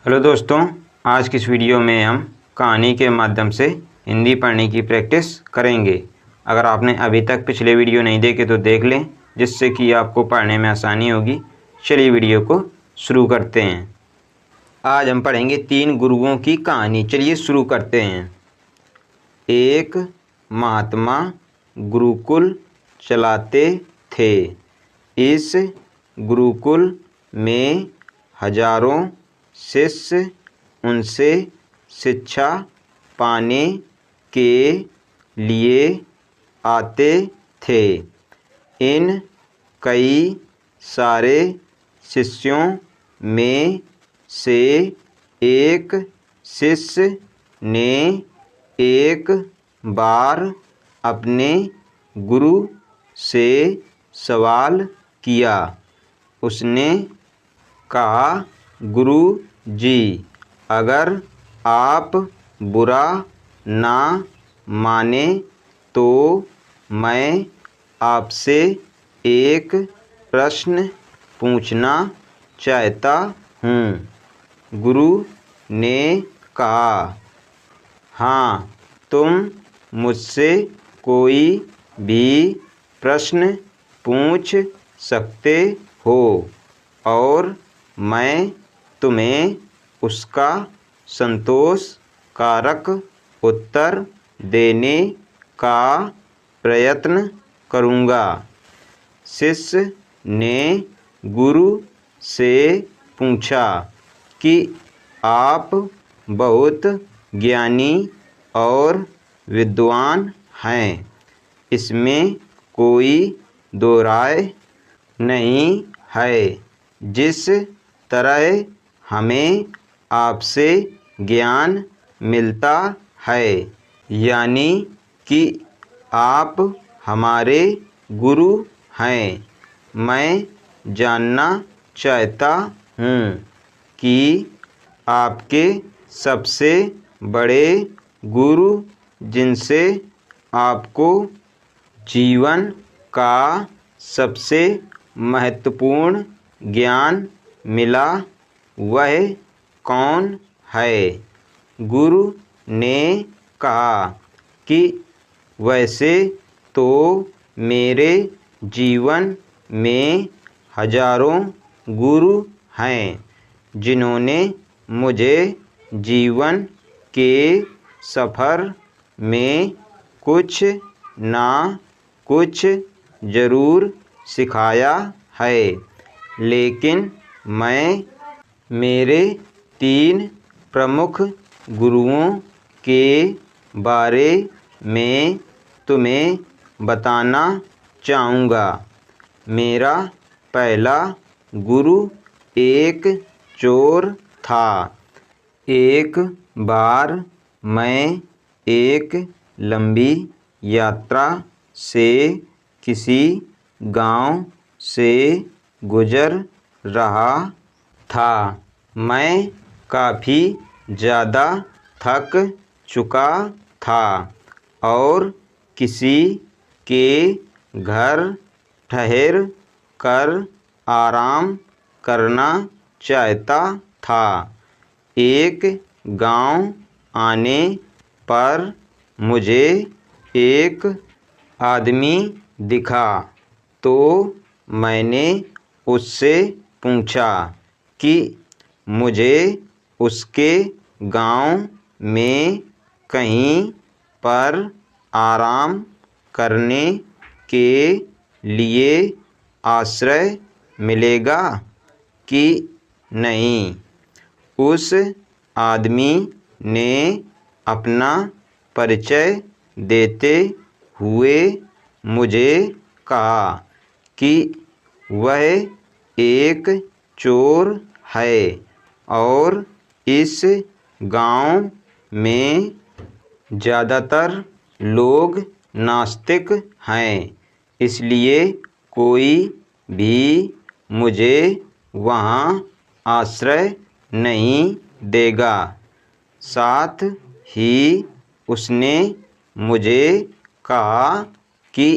Hello दोस्तों, आज की इस वीडियो में हम कहानी के माध्यम से हिंदी पढ़ने की प्रैक्टिस करेंगे। अगर आपने अभी तक पिछले वीडियो नहीं देखे तो देख लें, जिससे कि आपको पढ़ने में आसानी होगी। चलिए वीडियो को शुरू करते हैं। आज हम पढ़ेंगे 3 गुरुओं की कहानी। चलिए शुरू करते हैं। एक महात्मा गुरुकुल चलाते थे। इस गुरुकुल में हजारों शिष्य उनसे शिक्षा पाने के लिए आते थे। इन कई सारे शिष्यों में से एक शिष्य ने एक बार अपने गुरु से सवाल किया। उसने कहा, गुरु जी, अगर आप बुरा ना माने तो मैं आपसे एक प्रश्न पूछना चाहता हूँ। गुरु ने कहा, हाँ, तुम मुझसे कोई भी प्रश्न पूछ सकते हो और मैं तुम्हें उसका संतोषकारक उत्तर देने का प्रयत्न करूँगा। शिष्य ने गुरु से पूछा कि आप बहुत ज्ञानी और विद्वान हैं, इसमें कोई दो राय नहीं है। जिस तरह हमें आपसे ज्ञान मिलता है, यानी कि आप हमारे गुरु हैं, मैं जानना चाहता हूँ कि आपके सबसे बड़े गुरु जिनसे आपको जीवन का सबसे महत्वपूर्ण ज्ञान मिला, वह कौन है? गुरु ने कहा कि वैसे तो मेरे जीवन में हजारों गुरु हैं, जिन्होंने मुझे जीवन के सफ़र में कुछ ना कुछ ज़रूर सिखाया है, लेकिन मैं मेरे 3 प्रमुख गुरुओं के बारे में तुम्हें बताना चाहूँगा। मेरा पहला गुरु एक चोर था। एक बार मैं एक लंबी यात्रा से किसी गांव से गुजर रहा था। मैं काफ़ी ज़्यादा थक चुका था और किसी के घर ठहर कर आराम करना चाहता था। एक गांव आने पर मुझे एक आदमी दिखा, तो मैंने उससे पूछा कि मुझे उसके गांव में कहीं पर आराम करने के लिए आश्रय मिलेगा कि नहीं। उस आदमी ने अपना परिचय देते हुए मुझे कहा कि वह एक चोर है और इस गांव में ज़्यादातर लोग नास्तिक हैं, इसलिए कोई भी मुझे वहाँ आश्रय नहीं देगा। साथ ही उसने मुझे कहा कि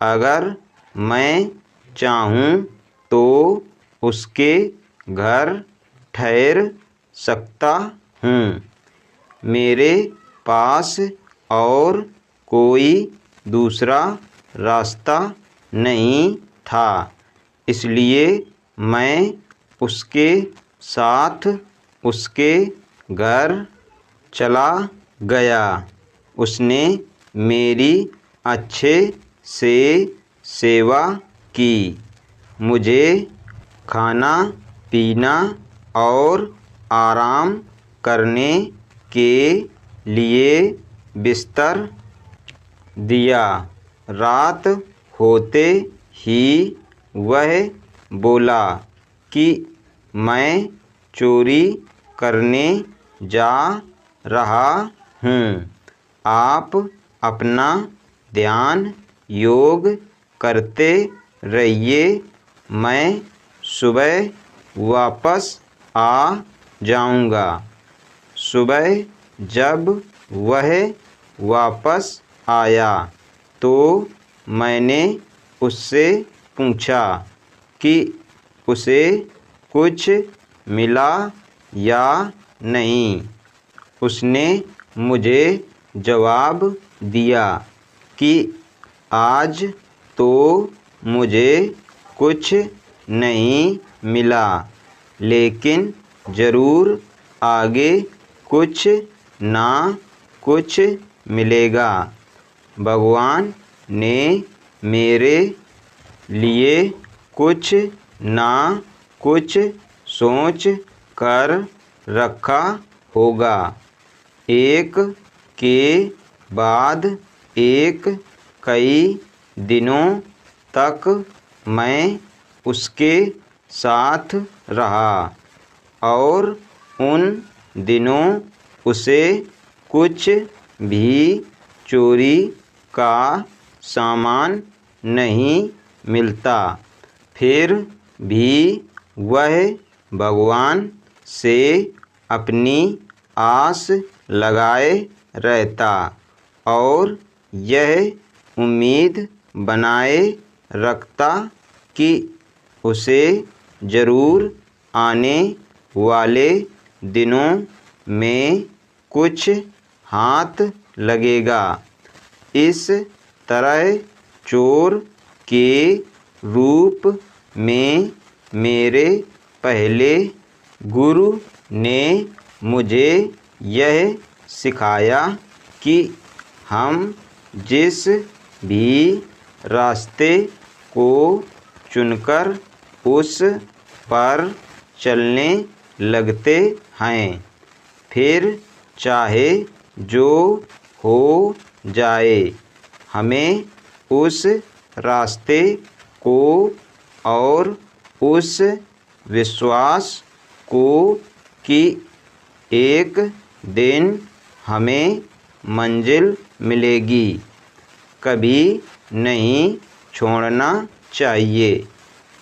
अगर मैं चाहूँ तो उसके घर ठहर सकता हूँ। मेरे पास और कोई दूसरा रास्ता नहीं था, इसलिए मैं उसके साथ उसके घर चला गया। उसने मेरी अच्छे से सेवा की, मुझे खाना पीना और आराम करने के लिए बिस्तर दिया। रात होते ही वह बोला कि मैं चोरी करने जा रहा हूँ। आप अपना ध्यान योग करते रहिए, मैं सुबह वापस आ जाऊँगा। सुबह जब वह वापस आया तो मैंने उससे पूछा कि उसे कुछ मिला या नहीं। उसने मुझे जवाब दिया कि आज तो मुझे कुछ नहीं मिला, लेकिन ज़रूर आगे कुछ ना कुछ मिलेगा। भगवान ने मेरे लिए कुछ ना कुछ सोच कर रखा होगा। एक के बाद एक कई दिनों तक मैं उसके साथ रहा और उन दिनों उसे कुछ भी चोरी का सामान नहीं मिलता। फिर भी वह भगवान से अपनी आस लगाए रहता और यह उम्मीद बनाए रखता कि उसे ज़रूर आने वाले दिनों में कुछ हाथ लगेगा। इस तरह चोर के रूप में मेरे पहले गुरु ने मुझे यह सिखाया कि हम जिस भी रास्ते को चुनकर उस पर चलने लगते हैं, फिर चाहे जो हो जाए, हमें उस रास्ते को और उस विश्वास को कि एक दिन हमें मंजिल मिलेगी, कभी नहीं छोड़ना चाहिए।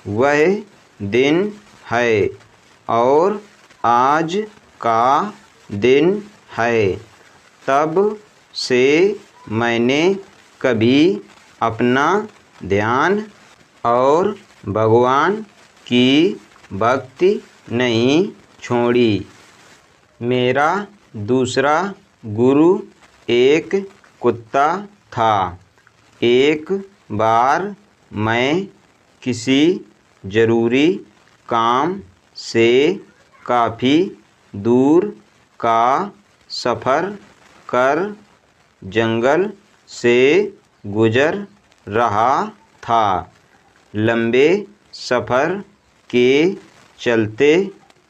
वह दिन है और आज का दिन है। तब से मैंने कभी अपना ध्यान और भगवान की भक्ति नहीं छोड़ी। मेरा दूसरा गुरु एक कुत्ता था। एक बार मैं किसी ज़रूरी काम से काफ़ी दूर का सफ़र कर जंगल से गुज़र रहा था। लंबे सफ़र के चलते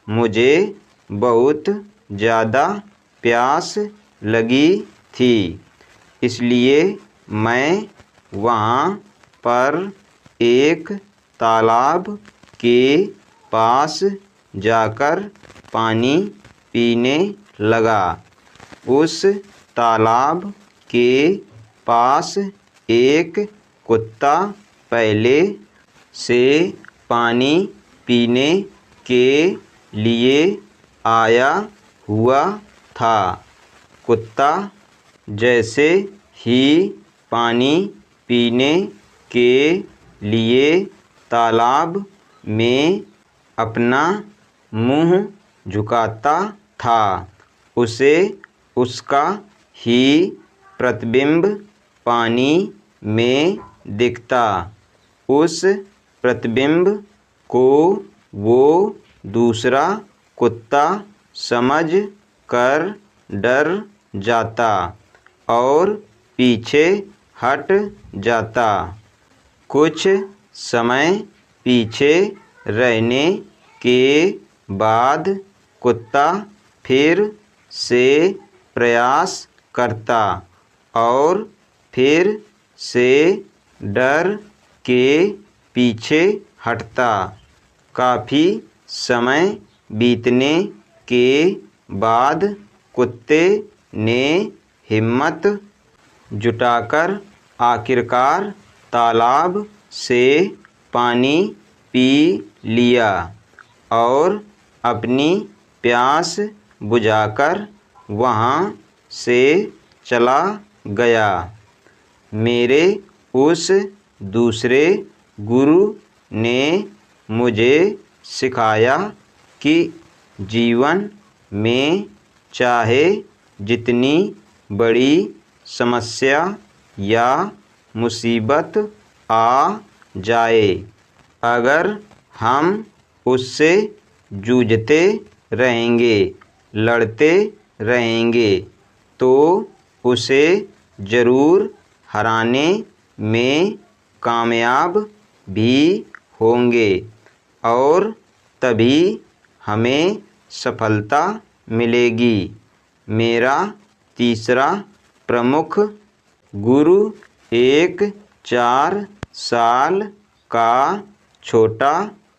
मुझे बहुत ज़्यादा प्यास लगी थी, इसलिए मैं वहाँ पर एक तालाब के पास जाकर पानी पीने लगा। उस तालाब के पास एक कुत्ता पहले से पानी पीने के लिए आया हुआ था। कुत्ता जैसे ही पानी पीने के लिए तालाब में अपना मुंह झुकाता था, उसे उसका ही प्रतिबिंब पानी में दिखता। उस प्रतिबिंब को वो दूसरा कुत्ता समझ कर डर जाता और पीछे हट जाता। कुछ समय पीछे रहने के बाद कुत्ता फिर से प्रयास करता और फिर से डर के पीछे हटता। काफ़ी समय बीतने के बाद कुत्ते ने हिम्मत जुटाकर आखिरकार तालाब से पानी पी लिया और अपनी प्यास बुझाकर वहाँ से चला गया। मेरे उस दूसरे गुरु ने मुझे सिखाया कि जीवन में चाहे जितनी बड़ी समस्या या मुसीबत आ जाए, अगर हम उससे जूझते रहेंगे, लड़ते रहेंगे, तो उसे ज़रूर हराने में कामयाब भी होंगे और तभी हमें सफलता मिलेगी। मेरा तीसरा प्रमुख गुरु एक 4 साल का छोटा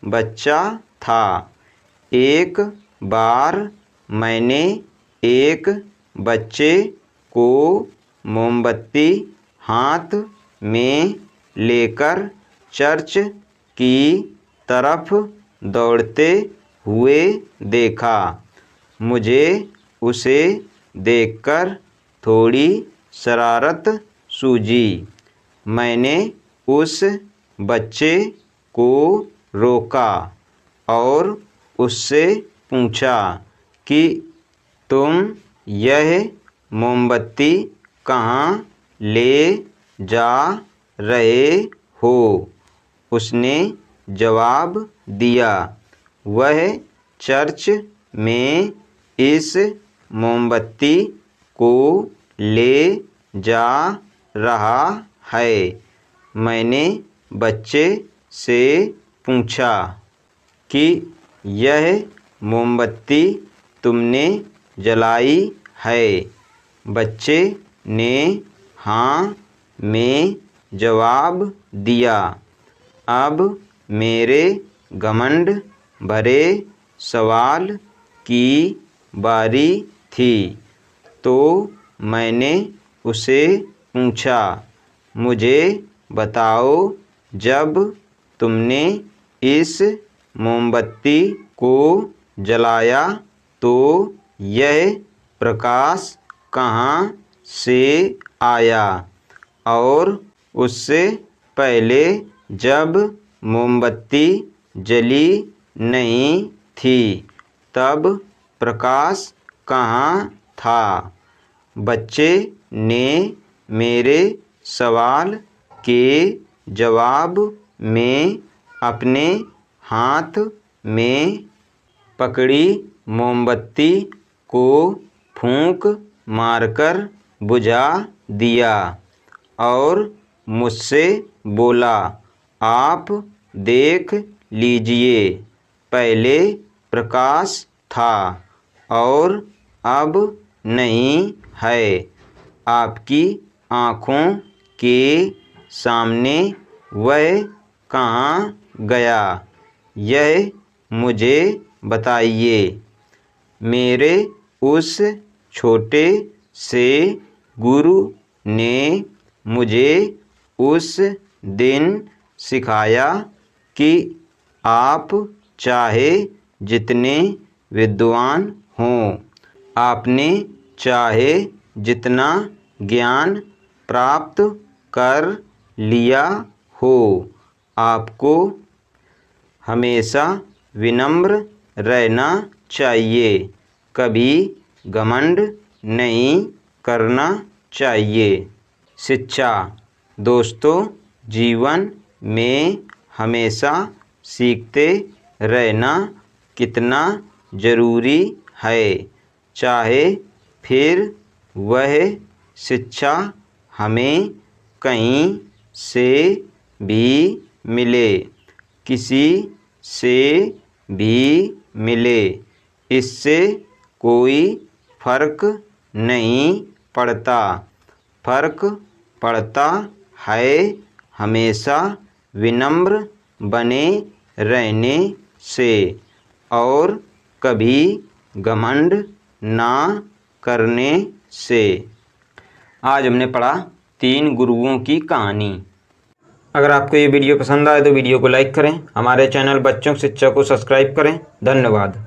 बच्चा था। एक बार मैंने एक बच्चे को मोमबत्ती हाथ में लेकर चर्च की तरफ दौड़ते हुए देखा। मुझे उसे देखकर थोड़ी शरारत सूझी। मैंने उस बच्चे को रोका और उससे पूछा कि तुम यह मोमबत्ती कहाँ ले जा रहे हो? उसने जवाब दिया, वह चर्च में इस मोमबत्ती को ले जा रहा है। मैंने बच्चे से पूछा कि यह मोमबत्ती तुमने जलाई है? बच्चे ने हाँ में जवाब दिया। अब मेरे घमंड भरे सवाल की बारी थी, तो मैंने उसे पूछा, मुझे बताओ, जब तुमने इस मोमबत्ती को जलाया तो यह प्रकाश कहाँ से आया? और उससे पहले जब मोमबत्ती जली नहीं थी तब प्रकाश कहाँ था? बच्चे ने मेरे सवाल के जवाब में अपने हाथ में पकड़ी मोमबत्ती को फूंक मारकर बुझा दिया और मुझसे बोला, आप देख लीजिए, पहले प्रकाश था और अब नहीं है। आपकी आँखों के सामने वह कहाँ गया? यह मुझे बताइए। मेरे उस छोटे से गुरु ने मुझे उस दिन सिखाया कि आप चाहे जितने विद्वान हों, आपने चाहे जितना ज्ञान प्राप्त कर लिया हो, आपको हमेशा विनम्र रहना चाहिए, कभी घमंड नहीं करना चाहिए। शिक्षा। दोस्तों, जीवन में हमेशा सीखते रहना कितना ज़रूरी है, चाहे फिर वह शिक्षा हमें कहीं से भी मिले, किसी से भी मिले, इससे कोई फर्क नहीं पड़ता। फर्क पड़ता है हमेशा विनम्र बने रहने से और कभी घमंड ना करने से। आज हमने पढ़ा 3 गुरुओं की कहानी। अगर आपको ये वीडियो पसंद आए तो वीडियो को लाइक करें, हमारे चैनल बच्चों की शिक्षा को सब्सक्राइब करें। धन्यवाद।